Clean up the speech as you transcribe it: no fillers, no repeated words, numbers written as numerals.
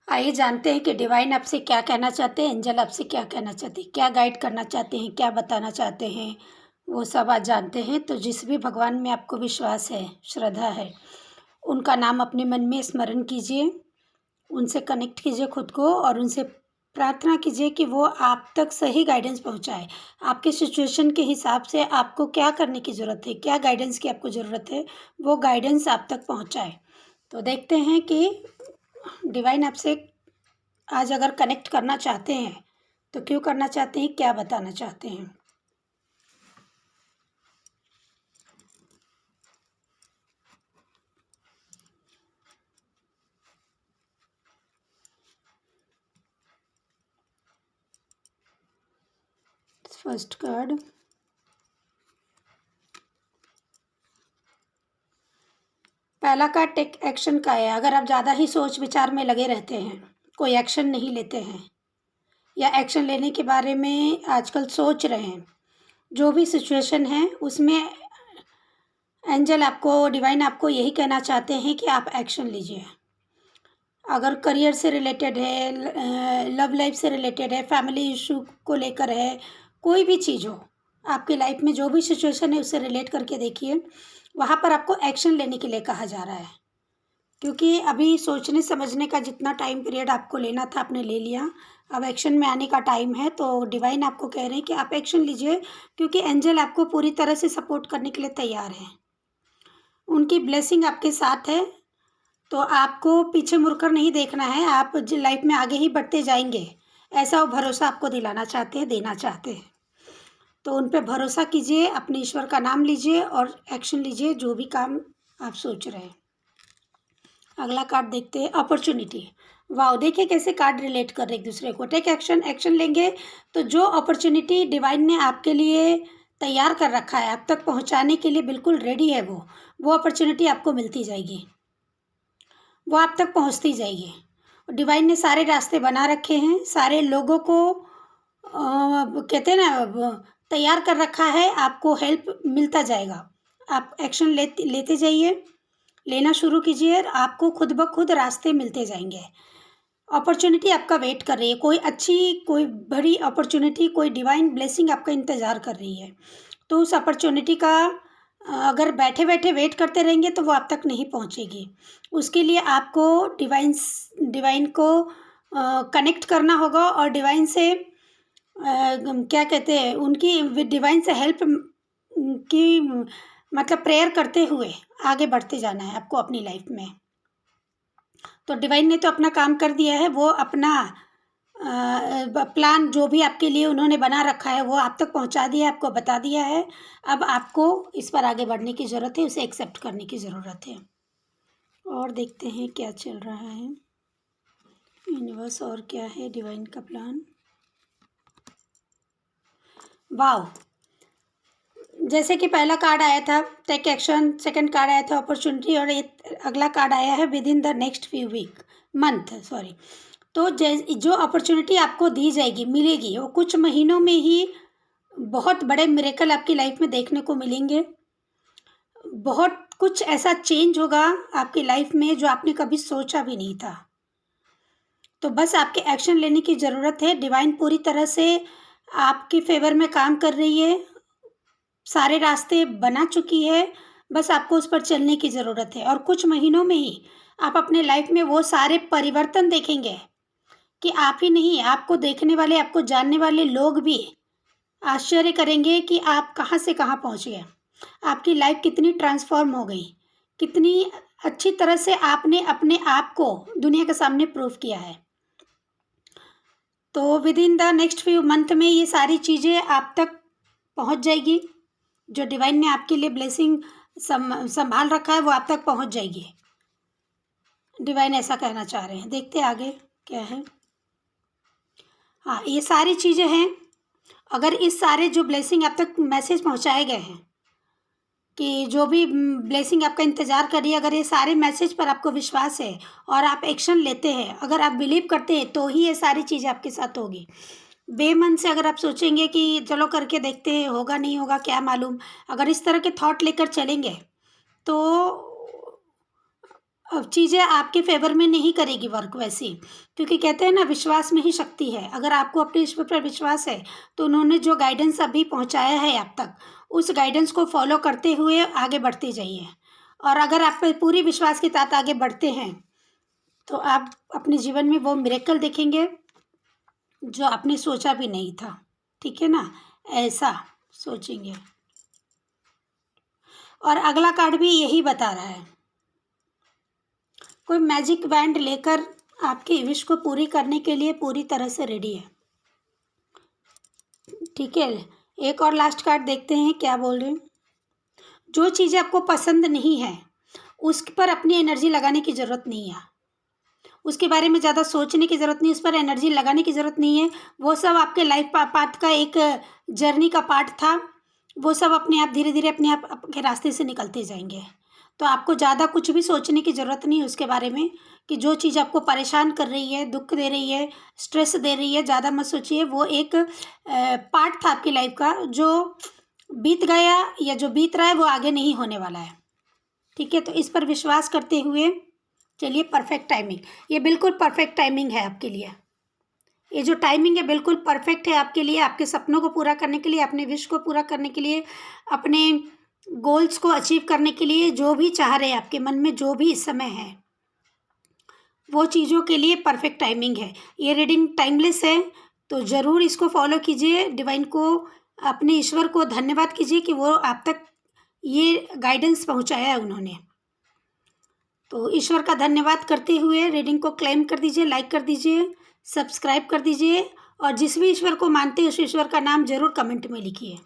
आइए जानते हैं कि डिवाइन आपसे क्या कहना चाहते हैं, एंजल आपसे क्या कहना चाहते हैं, क्या गाइड करना चाहते हैं, क्या बताना चाहते हैं, वो सब आज जानते हैं। तो जिस भी भगवान में आपको विश्वास है, श्रद्धा है, उनका नाम अपने मन में स्मरण कीजिए, उनसे कनेक्ट कीजिए खुद को और उनसे प्रार्थना कीजिए कि वो आप तक सही गाइडेंस पहुंचाए। आपके सिचुएशन के हिसाब से आपको क्या करने की ज़रूरत है, क्या गाइडेंस की आपको ज़रूरत है, वो गाइडेंस आप तक पहुंचाए। तो देखते हैं कि डिवाइन आपसे आज अगर कनेक्ट करना चाहते हैं तो क्यों करना चाहते हैं, क्या बताना चाहते हैं। फर्स्ट कार्ड, पहला कार्ड टेक एक्शन का है। अगर आप ज़्यादा ही सोच विचार में लगे रहते हैं, कोई एक्शन नहीं लेते हैं या एक्शन लेने के बारे में आजकल सोच रहे हैं, जो भी सिचुएशन है उसमें एंजल आपको, डिवाइन आपको यही कहना चाहते हैं कि आप एक्शन लीजिए। अगर करियर से रिलेटेड है, लव लाइफ से रिलेटेड है, फैमिली इशू को लेकर है, कोई भी चीज़ हो आपकी लाइफ में, जो भी सिचुएशन है उससे रिलेट करके देखिए, वहाँ पर आपको एक्शन लेने के लिए कहा जा रहा है। क्योंकि अभी सोचने समझने का जितना टाइम पीरियड आपको लेना था आपने ले लिया, अब एक्शन में आने का टाइम है। तो डिवाइन आपको कह रहे हैं कि आप एक्शन लीजिए, क्योंकि एंजल आपको पूरी तरह से सपोर्ट करने के लिए तैयार हैं। उनकी ब्लेसिंग आपके साथ है, तो आपको पीछे मुड़कर नहीं देखना है, आप लाइफ में आगे ही बढ़ते जाएंगे, ऐसा वो भरोसा आपको दिलाना चाहते हैं, देना चाहते हैं। तो उन पे भरोसा कीजिए, अपने ईश्वर का नाम लीजिए और एक्शन लीजिए जो भी काम आप सोच रहे हैं। अगला कार्ड देखते हैं, अपॉर्चुनिटी। वाह, देखिए कैसे कार्ड रिलेट कर रहे एक दूसरे को। टेक एक्शन, एक्शन लेंगे तो जो अपॉर्चुनिटी डिवाइन ने आपके लिए तैयार कर रखा है, आप तक पहुंचाने के लिए बिल्कुल रेडी है, वो अपॉर्चुनिटी आपको मिलती जाएगी, वो आप तक पहुंचती जाएगी। डिवाइन ने सारे रास्ते बना रखे हैं, सारे लोगों को कहते हैं ना, तैयार कर रखा है, आपको हेल्प मिलता जाएगा। आप एक्शन लेते जाइए, लेना शुरू कीजिए, आपको खुद ब खुद रास्ते मिलते जाएंगे। अपॉर्चुनिटी आपका वेट कर रही है, कोई अच्छी, कोई बड़ी अपॉर्चुनिटी, कोई डिवाइन ब्लेसिंग आपका इंतज़ार कर रही है। तो उस अपॉर्चुनिटी का अगर बैठे बैठे वेट करते रहेंगे तो वो आप तक नहीं पहुंचेगी। उसके लिए आपको डिवाइन को कनेक्ट करना होगा और डिवाइन से क्या कहते हैं, उनकी डिवाइन से हेल्प की, मतलब प्रेयर करते हुए आगे बढ़ते जाना है आपको अपनी लाइफ में। तो डिवाइन ने तो अपना काम कर दिया है, वो अपना प्लान जो भी आपके लिए उन्होंने बना रखा है वो आप तक पहुंचा दिया है, आपको बता दिया है। अब आपको इस पर आगे बढ़ने की ज़रूरत है, उसे एक्सेप्ट करने की ज़रूरत है। और देखते हैं क्या चल रहा है यूनिवर्स, और क्या है डिवाइन का प्लान। वाओ, जैसे कि पहला कार्ड आया था टेक एक्शन, सेकंड कार्ड आया था अपॉर्चुनिटी, और ये अगला कार्ड आया है within the next few week month sorry. तो जो अपॉर्चुनिटी आपको दी जाएगी, मिलेगी, वो कुछ महीनों में ही बहुत बड़े मिरेकल आपकी लाइफ में देखने को मिलेंगे। बहुत कुछ ऐसा चेंज होगा आपकी लाइफ में जो आपने कभी सोचा भी नहीं था। तो बस आपके एक्शन लेने की ज़रूरत है। डिवाइन पूरी तरह से आपके फेवर में काम कर रही है, सारे रास्ते बना चुकी है, बस आपको उस पर चलने की ज़रूरत है। और कुछ महीनों में ही आप अपने लाइफ में वो सारे परिवर्तन देखेंगे कि आप ही नहीं, आपको देखने वाले, आपको जानने वाले लोग भी आश्चर्य करेंगे कि आप कहाँ से कहाँ पहुँच गए, आपकी लाइफ कितनी ट्रांसफॉर्म हो गई, कितनी अच्छी तरह से आपने अपने आप को दुनिया के सामने प्रूव किया है। तो with in the next few month में ये सारी चीज़ें आप तक पहुँच जाएगी, जो डिवाइन ने आपके लिए ब्लेसिंग संभाल रखा है वो आप तक पहुँच जाएगी। डिवाइन ऐसा कहना चाह रहे हैं। देखते हैं आगे क्या है। हाँ, ये सारी चीज़ें हैं, अगर इस सारे जो ब्लेसिंग आप तक मैसेज पहुँचाए गए हैं कि जो भी ब्लेसिंग आपका इंतज़ार कर रही है, अगर ये सारे मैसेज पर आपको विश्वास है और आप एक्शन लेते हैं, अगर आप बिलीव करते हैं, तो ही ये सारी चीज़ें आपके साथ होगी। बेमन से अगर आप सोचेंगे कि चलो करके देखते हैं, होगा नहीं होगा क्या मालूम, अगर इस तरह के थॉट लेकर चलेंगे तो अब चीज़ें आपके फेवर में नहीं करेगी वर्क वैसी, क्योंकि कहते हैं ना विश्वास में ही शक्ति है। अगर आपको अपने ईश्वर पर विश्वास है तो उन्होंने जो गाइडेंस अभी पहुंचाया है आप तक, उस गाइडेंस को फॉलो करते हुए आगे बढ़ते जाइए। और अगर आप पे पूरी विश्वास के साथ आगे बढ़ते हैं तो आप अपने जीवन में वो मिरेकल देखेंगे जो आपने सोचा भी नहीं था। ठीक है ना, ऐसा सोचेंगे। और अगला कार्ड भी यही बता रहा है, कोई मैजिक बैंड लेकर आपकी विश को पूरी करने के लिए पूरी तरह से रेडी है। ठीक है, एक और लास्ट कार्ड देखते हैं क्या बोल रहे हैं। जो चीज़ें आपको पसंद नहीं है उस पर अपनी एनर्जी लगाने की ज़रूरत नहीं है, उसके बारे में ज़्यादा सोचने की ज़रूरत नहीं, उस पर एनर्जी लगाने की ज़रूरत नहीं है। वो सब आपके लाइफ पाथ का एक जर्नी का पार्ट था, वो सब अपने आप धीरे धीरे अपने आप आपके रास्ते से निकलते जाएंगे। तो आपको ज़्यादा कुछ भी सोचने की ज़रूरत नहीं है उसके बारे में, कि जो चीज़ आपको परेशान कर रही है, दुख दे रही है, स्ट्रेस दे रही है, ज़्यादा मत सोचिए। वो एक पार्ट था आपकी लाइफ का, जो बीत गया या जो बीत रहा है वो आगे नहीं होने वाला है। ठीक है, तो इस पर विश्वास करते हुए चलिए। परफेक्ट टाइमिंग, ये बिल्कुल परफेक्ट टाइमिंग है आपके लिए। ये जो टाइमिंग है बिल्कुल परफेक्ट है आपके लिए, आपके सपनों को पूरा करने के लिए, अपने विश को पूरा करने के लिए, अपने गोल्स को अचीव करने के लिए। जो भी चाह रहे हैं आपके मन में, जो भी इस समय है, वो चीज़ों के लिए परफेक्ट टाइमिंग है। ये रीडिंग टाइमलेस है, तो ज़रूर इसको फॉलो कीजिए। डिवाइन को, अपने ईश्वर को धन्यवाद कीजिए कि वो आप तक ये गाइडेंस पहुंचाया है उन्होंने। तो ईश्वर का धन्यवाद करते हुए रीडिंग को क्लेम कर दीजिए, लाइक कर दीजिए, सब्सक्राइब कर दीजिए, और जिस भी ईश्वर को मानते हैं उस ईश्वर का नाम ज़रूर कमेंट में लिखिए।